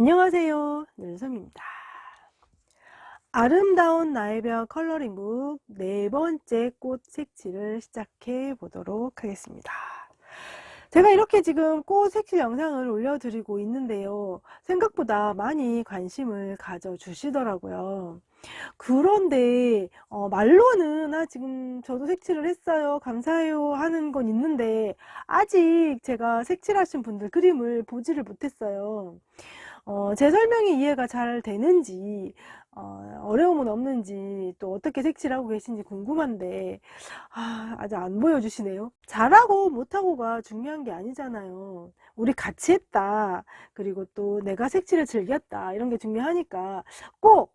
안녕하세요. 눈섬입니다. 아름다운 나의 벽 컬러링북 네 번째 꽃 색칠을 시작해 보도록 하겠습니다. 제가 이렇게 지금 꽃 색칠 영상을 올려드리고 있는데요. 생각보다 많이 관심을 가져주시더라고요. 그런데 말로는 지금 저도 색칠을 했어요, 감사해요 하는 건 있는데 아직 제가 색칠하신 분들 그림을 보지를 못했어요. 제 설명이 이해가 잘 되는지 어려움은 없는지 또 어떻게 색칠하고 계신지 궁금한데 아직 안 보여주시네요. 잘하고 못하고가 중요한 게 아니잖아요. 우리 같이 했다, 그리고 또 내가 색칠을 즐겼다, 이런 게 중요하니까 꼭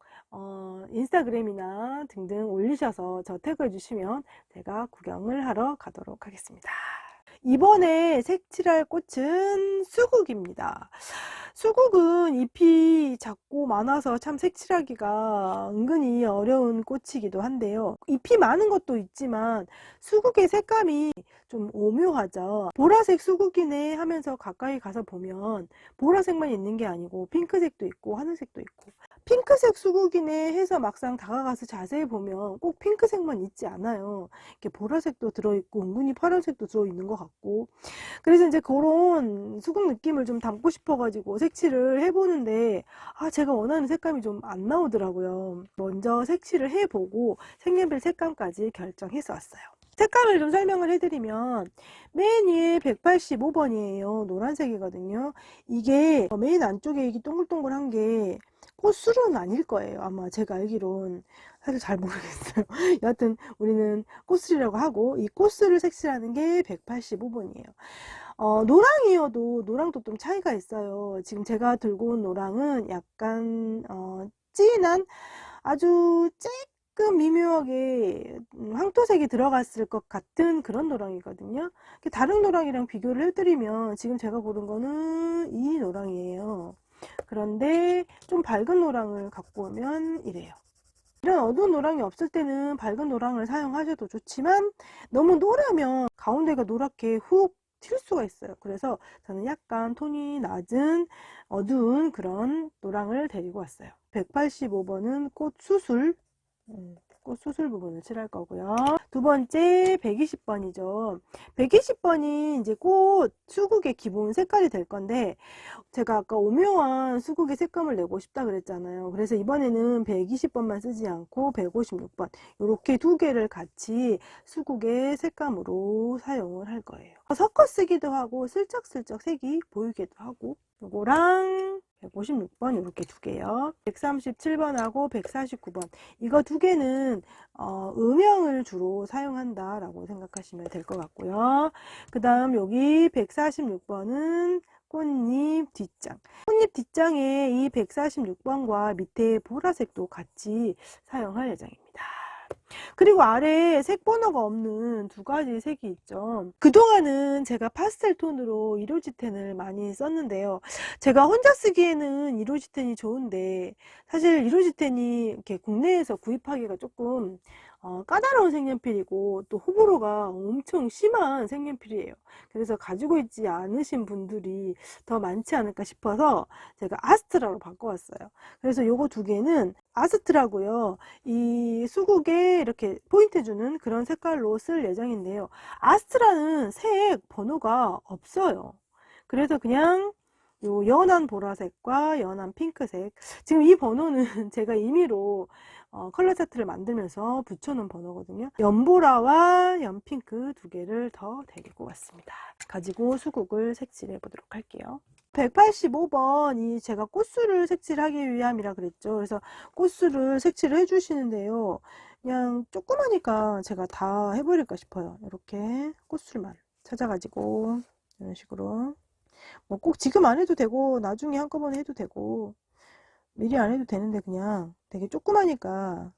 인스타그램이나 등등 올리셔서 저 태그해 주시면 제가 구경을 하러 가도록 하겠습니다. 이번에 색칠할 꽃은 수국입니다. 수국은 잎이 작고 많아서 참 색칠하기가 은근히 어려운 꽃이기도 한데요. 잎이 많은 것도 있지만 수국의 색감이 좀 오묘하죠. 보라색 수국이네 하면서 가까이 가서 보면 보라색만 있는 게 아니고 핑크색도 있고 하늘색도 있고, 핑크색 수국이네 해서 막상 다가가서 자세히 보면 꼭 핑크색만 있지 않아요. 이렇게 보라색도 들어있고 은근히 파란색도 들어있는 것 같고, 그래서 이제 그런 수국 느낌을 좀 담고 싶어 가지고 색칠을 해보는데 제가 원하는 색감이 좀 안 나오더라고요. 먼저 색칠을 해보고 색연필 색감까지 결정해서 왔어요. 색감을 좀 설명을 해드리면 맨 위에 185번이에요. 노란색이거든요. 이게 맨 안쪽에 이게 동글동글한 게 꽃술은 아닐 거예요. 아마 제가 알기론. 사실 잘 모르겠어요. 여하튼 우리는 꽃술이라고 하고, 이 꽃술을 색칠하는 게 185번이에요. 노랑이어도 노랑도 좀 차이가 있어요. 지금 제가 들고 온 노랑은 약간 진한, 아주 조금 미묘하게 황토색이 들어갔을 것 같은 그런 노랑이거든요. 다른 노랑이랑 비교를 해드리면 지금 제가 고른 거는 이 노랑이에요. 그런데 좀 밝은 노랑을 갖고 오면 이래요. 이런 어두운 노랑이 없을 때는 밝은 노랑을 사용하셔도 좋지만 너무 노라면 가운데가 노랗게 훅 튈 수가 있어요. 그래서 저는 약간 톤이 낮은 어두운 그런 노랑을 데리고 왔어요. 185번은 꽃수술, 꽃수술 부분을 칠할 거고요. 두 번째 120번이죠. 120번이 이제 꽃 수국의 기본 색깔이 될 건데, 제가 아까 오묘한 수국의 색감을 내고 싶다 그랬잖아요. 그래서 이번에는 120번만 쓰지 않고 156번 이렇게 두 개를 같이 수국의 색감으로 사용을 할 거예요. 섞어 쓰기도 하고 슬쩍슬쩍 색이 보이기도 하고, 요거랑 156번 이렇게 두 개요. 137번하고 149번 이거 두 개는 음영을 주로 사용한다 라고 생각하시면 될 것 같고요. 그 다음 여기 146번은 꽃잎 뒷장. 꽃잎 뒷장에 이 146번과 밑에 보라색도 같이 사용할 예정입니다. 그리고 아래에 색 번호가 없는 두 가지 색이 있죠. 그동안은 제가 파스텔 톤으로 이로지텐을 많이 썼는데요. 제가 혼자 쓰기에는 이로지텐이 좋은데 사실 이로지텐이 이렇게 국내에서 구입하기가 조금 까다로운 색연필이고 또 호불호가 엄청 심한 색연필이에요. 그래서 가지고 있지 않으신 분들이 더 많지 않을까 싶어서 제가 아스트라로 바꿔왔어요. 그래서 요거 두 개는 아스트라고요. 이 수국에 이렇게 포인트 주는 그런 색깔로 쓸 예정인데요. 아스트라는 색 번호가 없어요. 그래서 그냥 요 연한 보라색과 연한 핑크색, 지금 이 번호는 제가 임의로 컬러 차트를 만들면서 붙여놓은 번호거든요. 연보라와 연핑크 두 개를 더 데리고 왔습니다. 가지고 수국을 색칠해 보도록 할게요. 185번이 제가 꽃술을 색칠하기 위함이라 그랬죠. 그래서 꽃술을 색칠을 해주시는데요. 그냥 조그마니까 제가 다 해버릴까 싶어요. 이렇게 꽃술만 찾아가지고 이런 식으로, 뭐 꼭 지금 안 해도 되고 나중에 한꺼번에 해도 되고 미리 안 해도 되는데 그냥 되게 조그마니까.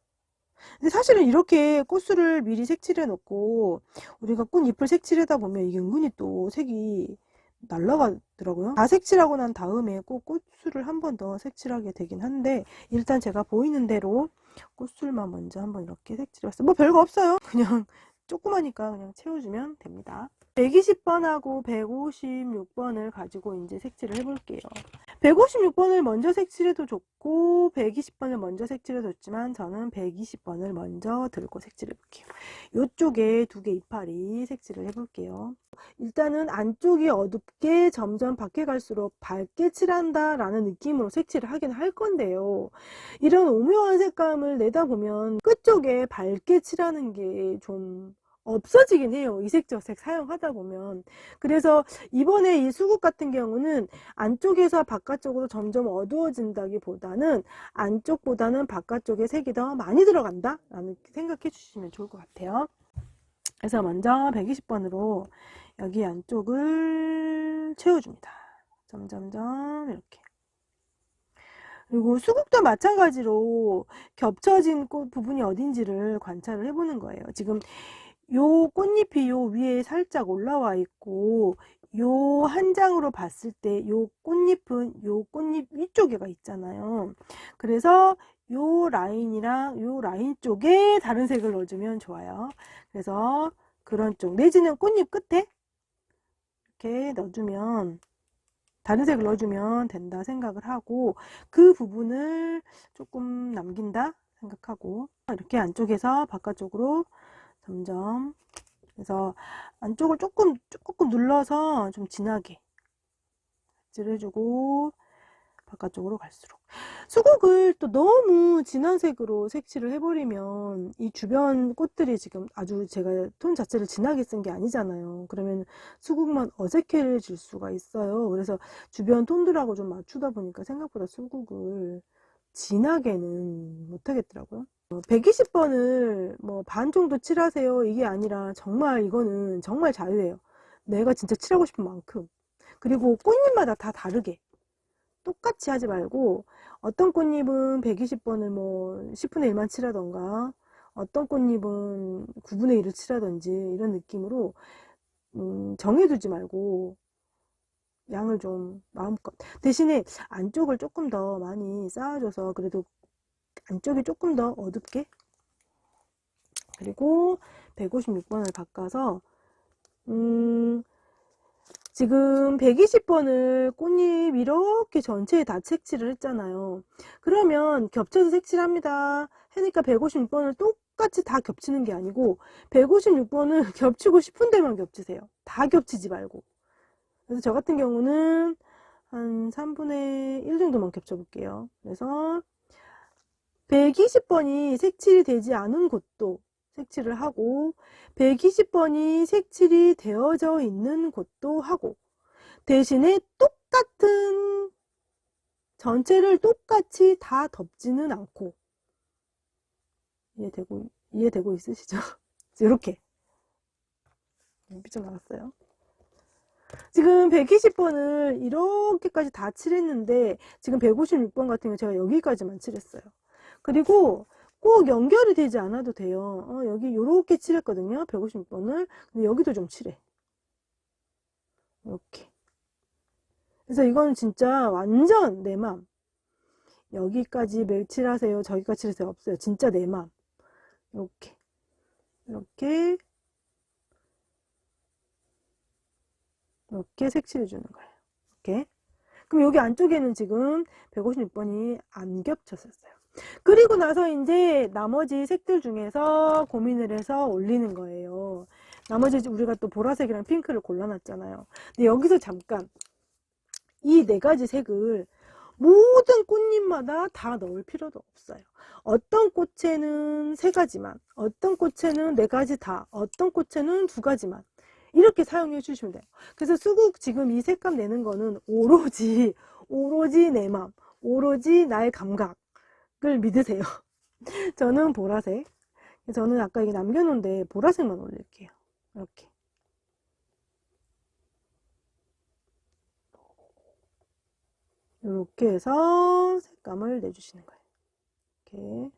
근데 사실은 이렇게 꽃술을 미리 색칠해 놓고 우리가 꽃잎을 색칠하다 보면 이게 은근히 또 색이 날라가더라고요. 다 색칠하고 난 다음에 꼭 꽃술을 한 번 더 색칠하게 되긴 한데, 일단 제가 보이는 대로 꽃술만 먼저 한번 이렇게 색칠해봤어요. 뭐 별거 없어요. 그냥 조그마니까 그냥 채워주면 됩니다. 120번하고 156번을 가지고 이제 색칠을 해볼게요. 156번을 먼저 색칠해도 좋고 120번을 먼저 색칠해도 좋지만 저는 120번을 먼저 들고 색칠해 볼게요. 이쪽에 두 개 이파리 색칠을 해 볼게요. 일단은 안쪽이 어둡게 점점 밖에 갈수록 밝게 칠한다 라는 느낌으로 색칠을 하긴 할 건데요, 이런 오묘한 색감을 내다 보면 끝쪽에 밝게 칠하는 게 좀 없어지긴 해요, 이색저색 사용하다 보면. 그래서 이번에 이 수국 같은 경우는 안쪽에서 바깥쪽으로 점점 어두워진다기 보다는 안쪽보다는 바깥쪽에 색이 더 많이 들어간다 라는 생각해 주시면 좋을 것 같아요. 그래서 먼저 120번으로 여기 안쪽을 채워줍니다. 점점점 이렇게. 그리고 수국도 마찬가지로 겹쳐진 꽃 부분이 어딘지를 관찰을 해보는 거예요. 지금 요 꽃잎이 요 위에 살짝 올라와 있고 요 한 장으로 봤을 때 요 꽃잎은 요 꽃잎 위쪽에가 있잖아요. 그래서 요 라인이랑 요 라인 쪽에 다른 색을 넣어주면 좋아요. 그래서 그런 쪽 내지는 꽃잎 끝에 이렇게 넣어주면 다른 색을 넣어주면 된다 생각을 하고 그 부분을 조금 남긴다 생각하고 이렇게 안쪽에서 바깥쪽으로 점점, 그래서 안쪽을 조금 눌러서 좀 진하게 칠해주고 바깥쪽으로 갈수록 수국을 또 너무 진한 색으로 색칠을 해버리면 이 주변 꽃들이 지금 아주 제가 톤 자체를 진하게 쓴 게 아니잖아요. 그러면 수국만 어색해질 수가 있어요. 그래서 주변 톤들하고 좀 맞추다 보니까 생각보다 수국을 진하게는 못하겠더라고요. 120번을 뭐 반 정도 칠하세요 이게 아니라 정말 이거는 정말 자유예요. 내가 진짜 칠하고 싶은 만큼. 그리고 꽃잎마다 다 다르게 똑같이 하지 말고 어떤 꽃잎은 120번을 뭐 10분의 1만 칠하던가 어떤 꽃잎은 9분의 1을 칠하던지 이런 느낌으로 정해두지 말고 양을 좀 마음껏, 대신에 안쪽을 조금 더 많이 쌓아줘서 그래도 안쪽이 조금 더 어둡게, 그리고 156번을 바꿔서 지금 120번을 꽃잎 이렇게 전체에 다 색칠을 했잖아요. 그러면 겹쳐서 색칠합니다 하니까 156번을 똑같이 다 겹치는 게 아니고 156번은 겹치고 싶은 데만 겹치세요. 다 겹치지 말고. 그래서 저 같은 경우는 한 3분의 1 정도만 겹쳐 볼게요. 그래서 120번이 색칠이 되지 않은 곳도 색칠을 하고 120번이 색칠이 되어져 있는 곳도 하고, 대신에 똑같은 전체를 똑같이 다 덮지는 않고, 이해되고 있으시죠? 이렇게 삐져 나갔어요. 지금 120번을 이렇게까지 다 칠했는데 지금 156번 같은 경우 제가 여기까지만 칠했어요. 그리고 꼭 연결이 되지 않아도 돼요. 여기 요렇게 칠했거든요, 156번을. 근데 여기도 좀 칠해. 이렇게. 그래서 이거는 진짜 완전 내 맘. 여기까지 칠하세요, 저기까지 칠하세요 없어요. 진짜 내 맘. 이렇게 이렇게 색칠해 주는 거예요. 이렇게. 그럼 여기 안쪽에는 지금 156번이 안 겹쳤었어요. 그리고 나서 이제 나머지 색들 중에서 고민을 해서 올리는 거예요. 나머지 우리가 또 보라색이랑 핑크를 골라놨잖아요. 근데 여기서 잠깐 이 네 가지 색을 모든 꽃잎마다 다 넣을 필요도 없어요. 어떤 꽃에는 세 가지만, 어떤 꽃에는 네 가지 다, 어떤 꽃에는 두 가지만 이렇게 사용해 주시면 돼요. 그래서 수국 지금 이 색감 내는 거는 오로지 내 맘, 오로지 나의 감각을 믿으세요. 저는 보라색, 저는 아까 이게 남겨놓은데 보라색만 올릴게요. 이렇게 해서 색감을 내주시는 거예요.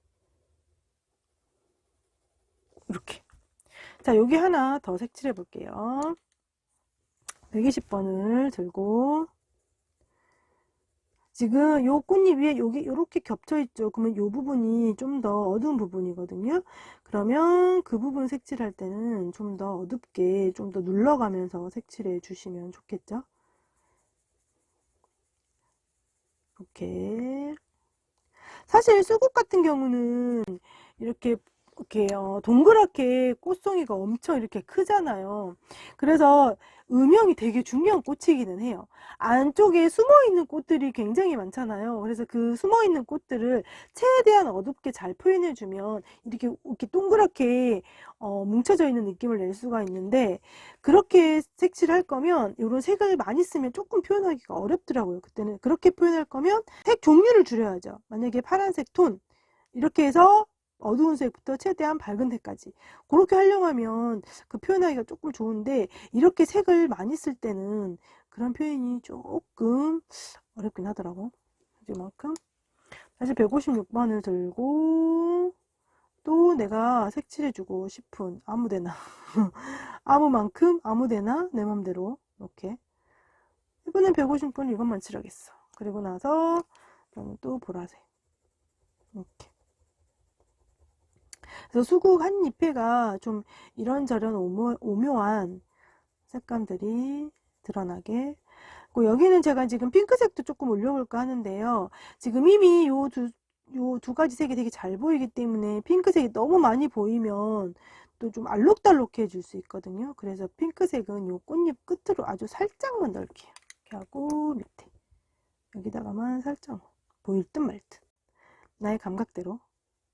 이렇게. 자, 여기 하나 더 색칠해 볼게요. 120번을 들고 지금 요 꽃잎 위에 여기 이렇게 겹쳐 있죠. 그러면 요 부분이 좀 더 어두운 부분이거든요. 그러면 그 부분 색칠할 때는 좀 더 어둡게 좀 더 눌러가면서 색칠해 주시면 좋겠죠. 이렇게. 사실 수국 같은 경우는 이렇게 동그랗게 꽃송이가 엄청 이렇게 크잖아요. 그래서 음영이 되게 중요한 꽃이기는 해요. 안쪽에 숨어있는 꽃들이 굉장히 많잖아요. 그래서 그 숨어있는 꽃들을 최대한 어둡게 잘 표현해주면 이렇게 동그랗게 뭉쳐져 있는 느낌을 낼 수가 있는데, 그렇게 색칠할 거면 이런 색을 많이 쓰면 조금 표현하기가 어렵더라고요. 그때는 그렇게 표현할 거면 색 종류를 줄여야죠. 만약에 파란색 톤 이렇게 해서 어두운 색부터 최대한 밝은 색까지 그렇게 하려고 하면 그 표현하기가 조금 좋은데, 이렇게 색을 많이 쓸 때는 그런 표현이 조금 어렵긴 하더라고. 이만큼 다시 156번을 들고, 또 내가 색칠해주고 싶은 아무데나 아무만큼 아무데나 내 맘대로 이렇게. 이번엔 150번 이것만 칠하겠어. 그리고 나서 저는 또 보라색 이렇게. 그래서 수국 한 잎에가 좀 이런저런 오묘한 색감들이 드러나게. 여기는 제가 지금 핑크색도 조금 올려볼까 하는데요. 지금 이미 요 두 가지 색이 되게 잘 보이기 때문에 핑크색이 너무 많이 보이면 또 좀 알록달록해 질 수 있거든요. 그래서 핑크색은 요 꽃잎 끝으로 아주 살짝만 넣을게요. 이렇게 하고 밑에 여기다가만 살짝 보일 듯 말 듯, 나의 감각대로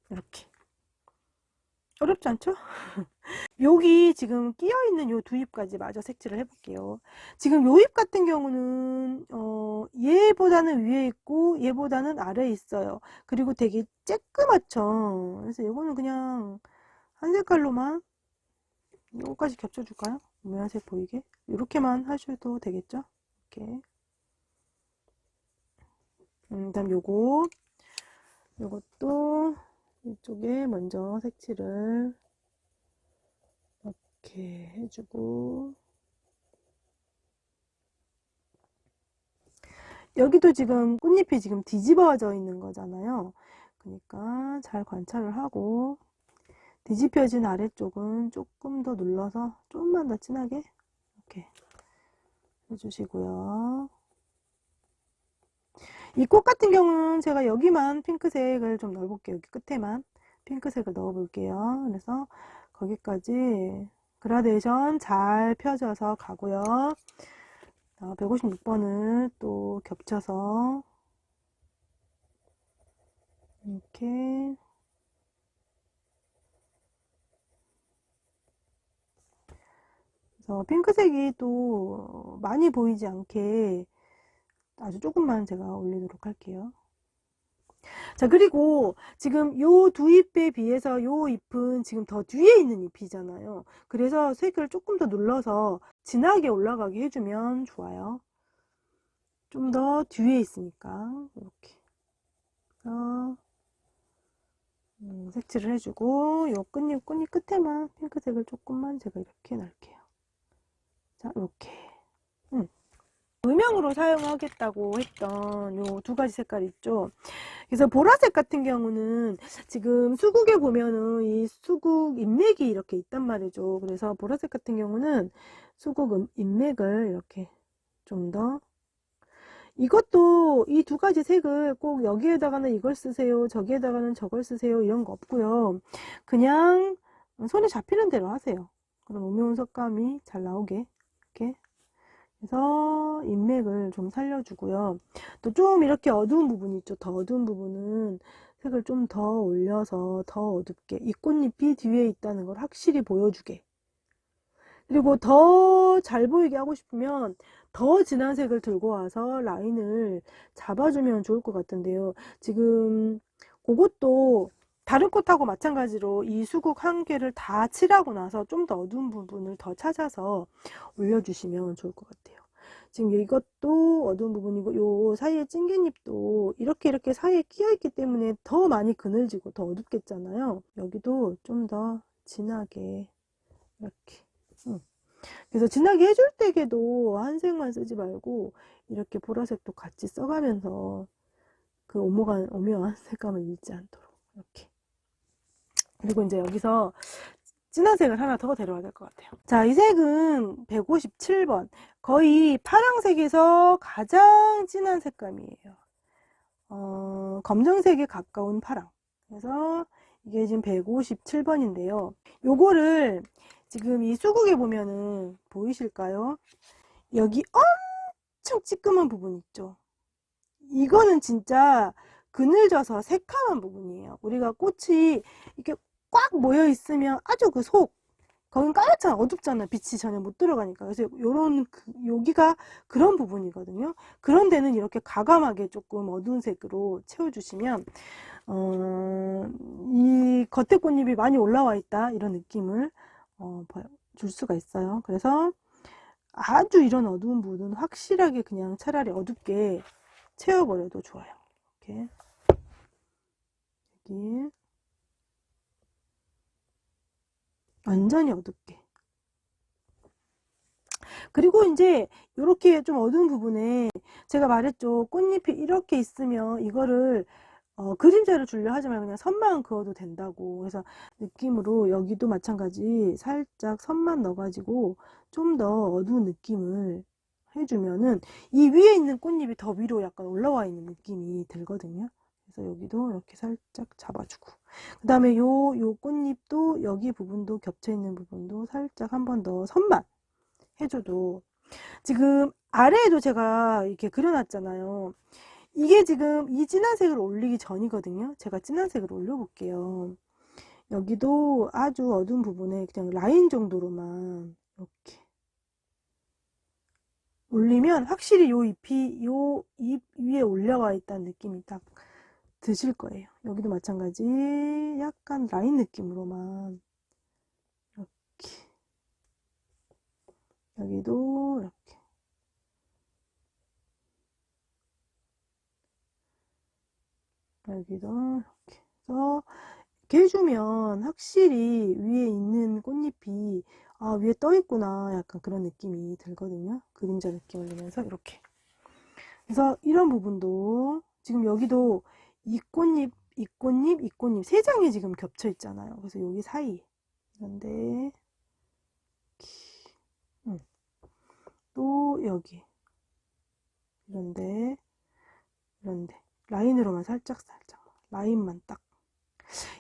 이렇게. 어렵지 않죠? 여기 지금 끼어있는 요 두 잎까지 마저 색칠을 해볼게요. 지금 요 잎 같은 경우는 얘보다는 위에 있고 얘보다는 아래에 있어요. 그리고 되게 쬐끄맣죠. 그래서 이거는 그냥 한 색깔로만 요거까지 겹쳐줄까요? 모양색 보이게 이렇게만 하셔도 되겠죠? 이렇게. 그다음 요것도 이쪽에 먼저 색칠을 이렇게 해주고, 여기도 지금 꽃잎이 지금 뒤집어져 있는 거잖아요. 그러니까 잘 관찰을 하고, 뒤집혀진 아래쪽은 조금 더 눌러서 좀만 더 진하게 이렇게 해주시고요. 이 꽃 같은 경우는 제가 여기만 핑크색을 좀 넣어볼게요. 여기 끝에만 핑크색을 넣어볼게요. 그래서 거기까지 그라데이션 잘 펴져서 가고요. 156번을 또 겹쳐서 이렇게. 그래서 핑크색이 또 많이 보이지 않게 아주 조금만 제가 올리도록 할게요. 자, 그리고 지금 요 두 잎에 비해서 요 잎은 지금 더 뒤에 있는 잎이잖아요. 그래서 색을 조금 더 눌러서 진하게 올라가게 해주면 좋아요. 좀 더 뒤에 있으니까 이렇게. 색칠을 해주고, 요 끝잎 끝에만 핑크색을 조금만 제가 이렇게 넣을게요. 자, 이렇게. 음영으로 사용하겠다고 했던 요 두 가지 색깔 있죠. 그래서 보라색 같은 경우는 지금 수국에 보면은 이 수국 인맥이 이렇게 있단 말이죠. 그래서 보라색 같은 경우는 수국 인맥을 이렇게 좀 더, 이것도 이 두 가지 색을 꼭 여기에다가는 이걸 쓰세요, 저기에다가는 저걸 쓰세요, 이런 거 없고요. 그냥 손에 잡히는 대로 하세요. 그럼 오묘한 색감이 잘 나오게 이렇게. 그래서 인맥을 좀 살려주고요. 또 좀 이렇게 어두운 부분 있죠. 더 어두운 부분은 색을 좀 더 올려서 더 어둡게, 이 꽃잎이 뒤에 있다는 걸 확실히 보여주게. 그리고 더 잘 보이게 하고 싶으면 더 진한 색을 들고 와서 라인을 잡아주면 좋을 것 같은데요. 지금 그것도 다른 꽃하고 마찬가지로 이 수국 한 개를 다 칠하고 나서 좀 더 어두운 부분을 더 찾아서 올려주시면 좋을 것 같아요. 지금 이것도 어두운 부분이고, 요 사이에 찡겐잎도 이렇게 사이에 끼어있기 때문에 더 많이 그늘지고 더 어둡겠잖아요. 여기도 좀 더 진하게 이렇게. 그래서 진하게 해줄 때에도 한 색만 쓰지 말고 이렇게 보라색도 같이 써가면서 그 오묘한 색감을 잃지 않도록 이렇게. 그리고 이제 여기서 진한 색을 하나 더 데려와야 될 것 같아요. 자, 이 색은 157번. 거의 파란색에서 가장 진한 색감이에요. 검정색에 가까운 파랑. 그래서 이게 지금 157번인데요. 요거를 지금 이 수국에 보면은 보이실까요? 여기 엄청 찌끄만 부분 있죠. 이거는 진짜 그늘져서 새카만 부분이에요. 우리가 꽃이 이렇게 꽉 모여 있으면 아주 그 속, 거긴 까맣잖아. 어둡잖아. 빛이 전혀 못 들어가니까. 그래서 요런, 여기가 그런 부분이거든요. 그런 데는 이렇게 과감하게 조금 어두운 색으로 채워주시면, 이 겉에 꽃잎이 많이 올라와 있다. 이런 느낌을, 줄 수가 있어요. 그래서 아주 이런 어두운 부분은 확실하게 그냥 차라리 어둡게 채워버려도 좋아요. 이렇게. 여기. 완전히 어둡게. 그리고 이제 이렇게 좀 어두운 부분에 제가 말했죠. 꽃잎이 이렇게 있으면 이거를 그림자를 주려 하지 말고 그냥 선만 그어도 된다고. 그래서 느낌으로 여기도 마찬가지 살짝 선만 넣어가지고 좀 더 어두운 느낌을 해주면은 이 위에 있는 꽃잎이 더 위로 약간 올라와 있는 느낌이 들거든요. 그래서 여기도 이렇게 살짝 잡아주고, 그 다음에 요 꽃잎도 여기 부분도 겹쳐 있는 부분도 살짝 한 번 더 선만 해줘도, 지금 아래에도 제가 이렇게 그려놨잖아요. 이게 지금 이 진한 색을 올리기 전이거든요. 제가 진한 색을 올려볼게요. 여기도 아주 어두운 부분에 그냥 라인 정도로만 이렇게 올리면 확실히 요 잎이 요 잎 위에 올라와 있다는 느낌이 딱 드실 거예요. 여기도 마찬가지 약간 라인 느낌으로만 이렇게, 여기도 이렇게, 여기도 이렇게 해서 이렇게 해주면 확실히 위에 있는 꽃잎이 위에 떠 있구나, 약간 그런 느낌이 들거든요. 그림자 느낌을 내면서 이렇게. 그래서 이런 부분도 지금 여기도 이 꽃잎, 이 꽃잎, 이 꽃잎 세 장이 지금 겹쳐 있잖아요. 그래서 여기 사이 이런데, 또 여기 이런데, 이런데 라인으로만 살짝 라인만 딱.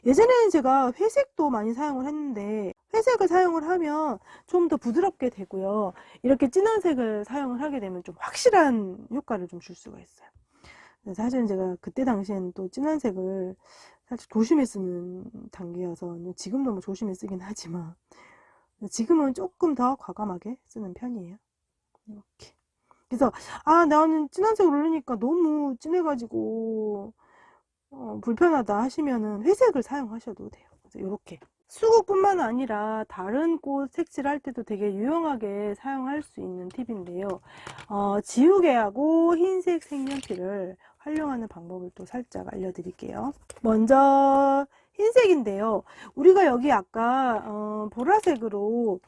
예전에는 제가 회색도 많이 사용을 했는데 회색을 사용을 하면 좀 더 부드럽게 되고요. 이렇게 진한 색을 사용을 하게 되면 좀 확실한 효과를 좀 줄 수가 있어요. 사실은 제가 그때 당시에는 또 진한 색을 살짝 조심해 쓰는 단계여서, 지금도 뭐 조심해 쓰긴 하지만 지금은 조금 더 과감하게 쓰는 편이에요. 이렇게. 그래서 나는 진한 색을 올리니까 너무 진해가지고 불편하다 하시면은 회색을 사용하셔도 돼요. 그래서 이렇게 수국뿐만 아니라 다른 꽃 색칠할 때도 되게 유용하게 사용할 수 있는 팁인데요. 지우개하고 흰색 색연필을 활용하는 방법을 또 살짝 알려드릴게요. 먼저 흰색인데요. 우리가 여기 아까 보라색으로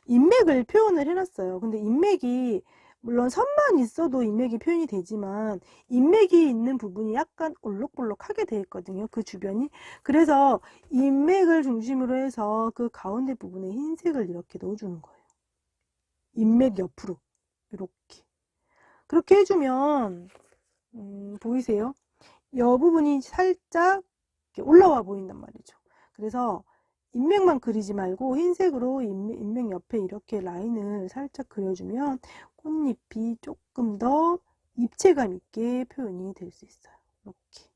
인맥을 표현을 해놨어요. 근데 인맥이 물론 선만 있어도 인맥이 표현이 되지만 인맥이 있는 부분이 약간 올록볼록하게 되어 있거든요. 그 주변이. 그래서 인맥을 중심으로 해서 그 가운데 부분에 흰색을 이렇게 넣어주는 거예요. 인맥 옆으로 이렇게. 그렇게 해주면 보이세요? 이 부분이 살짝 올라와 보인단 말이죠. 그래서 인맥만 그리지 말고 흰색으로 인맥 옆에 이렇게 라인을 살짝 그려주면 꽃잎이 조금 더 입체감 있게 표현이 될 수 있어요. 이렇게.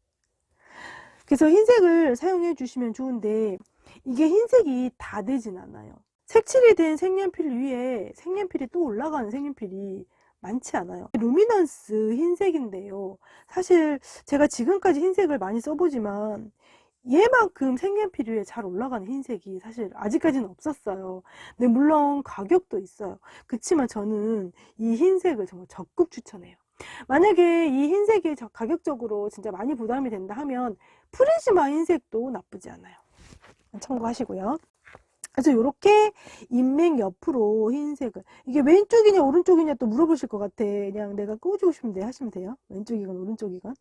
그래서 흰색을 사용해 주시면 좋은데 이게 흰색이 다 되진 않아요. 색칠이 된 색연필 위에 색연필이 또 올라가는 색연필이 많지 않아요. 루미넌스 흰색인데요. 사실 제가 지금까지 흰색을 많이 써보지만 얘만큼 색연필 위에 잘 올라가는 흰색이 사실 아직까지는 없었어요. 근데 물론 가격도 있어요. 그치만 저는 이 흰색을 정말 적극 추천해요. 만약에 이 흰색이 가격적으로 진짜 많이 부담이 된다 하면 프리즈마 흰색도 나쁘지 않아요. 참고하시고요. 그래서 이렇게 인맥 옆으로 흰색을, 이게 왼쪽이냐 오른쪽이냐 또 물어보실 것 같아. 그냥 내가 꽂고 싶은데 하시면 돼요. 왼쪽이건 오른쪽이건.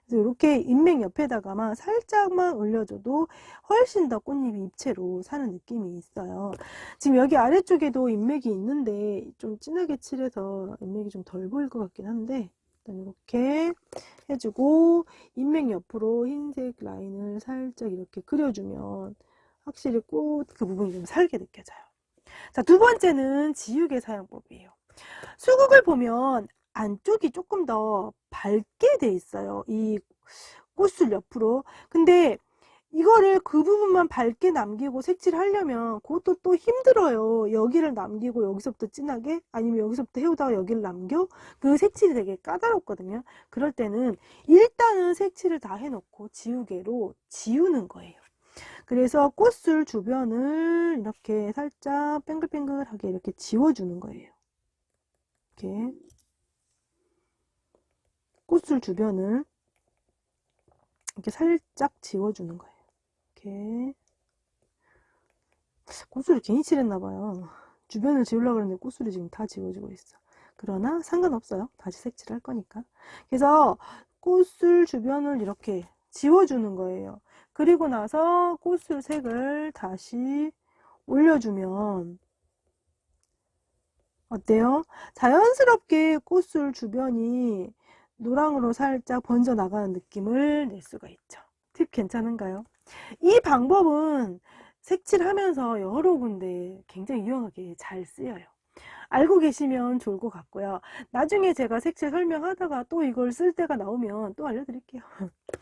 그래서 이렇게 인맥 옆에다가만 살짝만 올려줘도 훨씬 더 꽃잎이 입체로 사는 느낌이 있어요. 지금 여기 아래쪽에도 인맥이 있는데 좀 진하게 칠해서 인맥이 좀 덜 보일 것 같긴 한데 이렇게 해주고 인맥 옆으로 흰색 라인을 살짝 이렇게 그려주면 확실히 꽃 그 부분이 좀 살게 느껴져요. 자, 두 번째는 지우개 사용법이에요. 수국을 보면 안쪽이 조금 더 밝게 돼 있어요. 이 꽃술 옆으로. 근데 이거를 그 부분만 밝게 남기고 색칠하려면 그것도 또 힘들어요. 여기를 남기고 여기서부터 진하게, 아니면 여기서부터 해오다가 여기를 남겨. 그 색칠이 되게 까다롭거든요. 그럴 때는 일단은 색칠을 다 해놓고 지우개로 지우는 거예요. 그래서 꽃술 주변을 이렇게 살짝 뱅글뱅글하게 이렇게 지워주는 거예요. 이렇게 꽃술 주변을 이렇게 살짝 지워주는 거예요. 이렇게 꽃술을 괜히 칠했나봐요. 주변을 지우려고 그랬는데 꽃술이 지금 다 지워지고 있어. 그러나 상관없어요. 다시 색칠할 거니까. 그래서 꽃술 주변을 이렇게 지워주는 거예요. 그리고 나서 꽃술 색을 다시 올려주면 어때요? 자연스럽게 꽃술 주변이 노랑으로 살짝 번져 나가는 느낌을 낼 수가 있죠. 팁 괜찮은가요? 이 방법은 색칠하면서 여러 군데 굉장히 유용하게 잘 쓰여요. 알고 계시면 좋을 것 같고요. 나중에 제가 색칠 설명하다가 또 이걸 쓸 때가 나오면 또 알려드릴게요.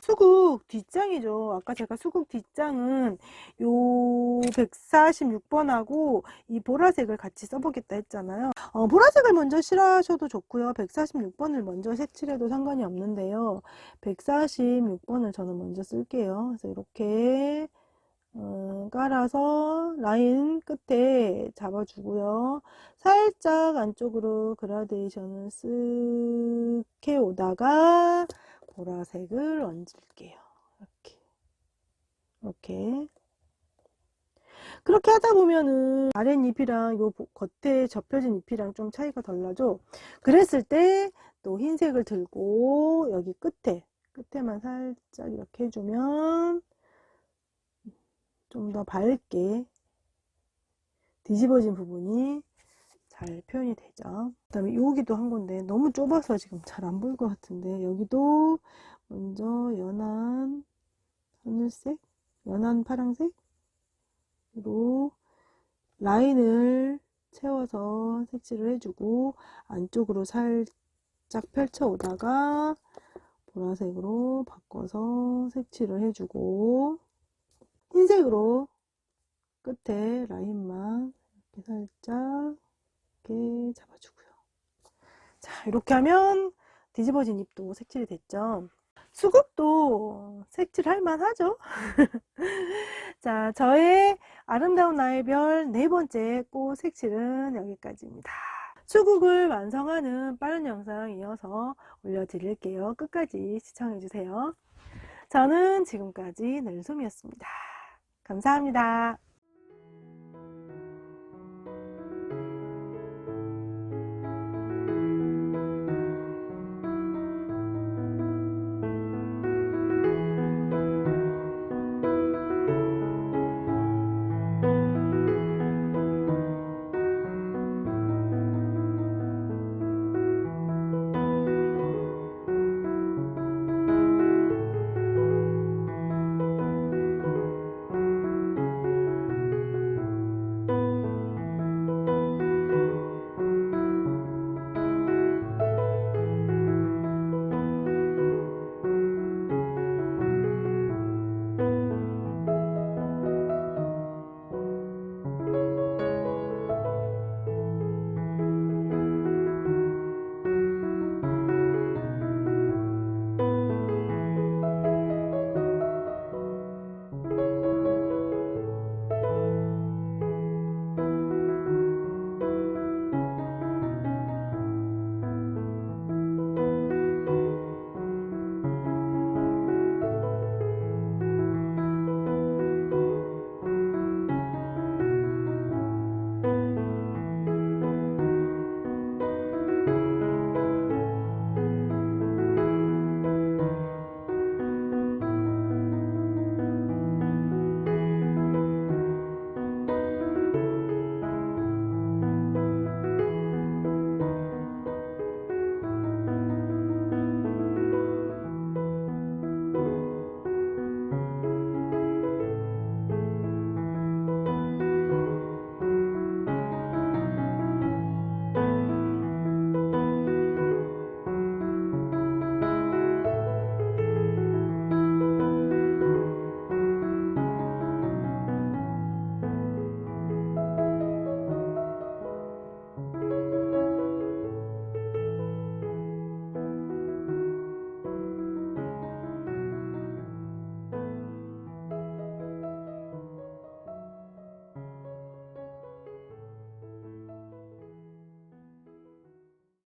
수국 뒷장이죠. 아까 제가 수국 뒷장은 요 146번하고 이 보라색을 같이 써보겠다 했잖아요. 보라색을 먼저 칠하셔도 좋고요. 146번을 먼저 색칠해도 상관이 없는데요. 146번을 저는 먼저 쓸게요. 그래서 이렇게 깔아서 라인 끝에 잡아주고요. 살짝 안쪽으로 그라데이션을 쓱 해오다가 보라색을 얹을게요. 이렇게 그렇게 하다 보면은 아랫잎이랑 요 겉에 접혀진 잎이랑 좀 차이가 덜 나죠. 그랬을 때 또 흰색을 들고 여기 끝에만 살짝 이렇게 해주면 좀 더 밝게 뒤집어진 부분이 잘 표현이 되죠. 그 다음에 여기도 한 건데 너무 좁아서 지금 잘 안 보일 것 같은데 여기도 먼저 연한 하늘색, 연한 파랑색으로 라인을 채워서 색칠을 해주고 안쪽으로 살짝 펼쳐 오다가 보라색으로 바꿔서 색칠을 해주고 흰색으로 끝에 라인만 이렇게 살짝 이렇게 잡아주고요. 자, 이렇게 하면 뒤집어진 잎도 색칠이 됐죠. 수국도 색칠할 만하죠. 자, 저의 아름다운 나의 별 네 번째 꽃 색칠은 여기까지입니다. 수국을 완성하는 빠른 영상 이어서 올려드릴게요. 끝까지 시청해주세요. 저는 지금까지 넬솜이었습니다. 감사합니다.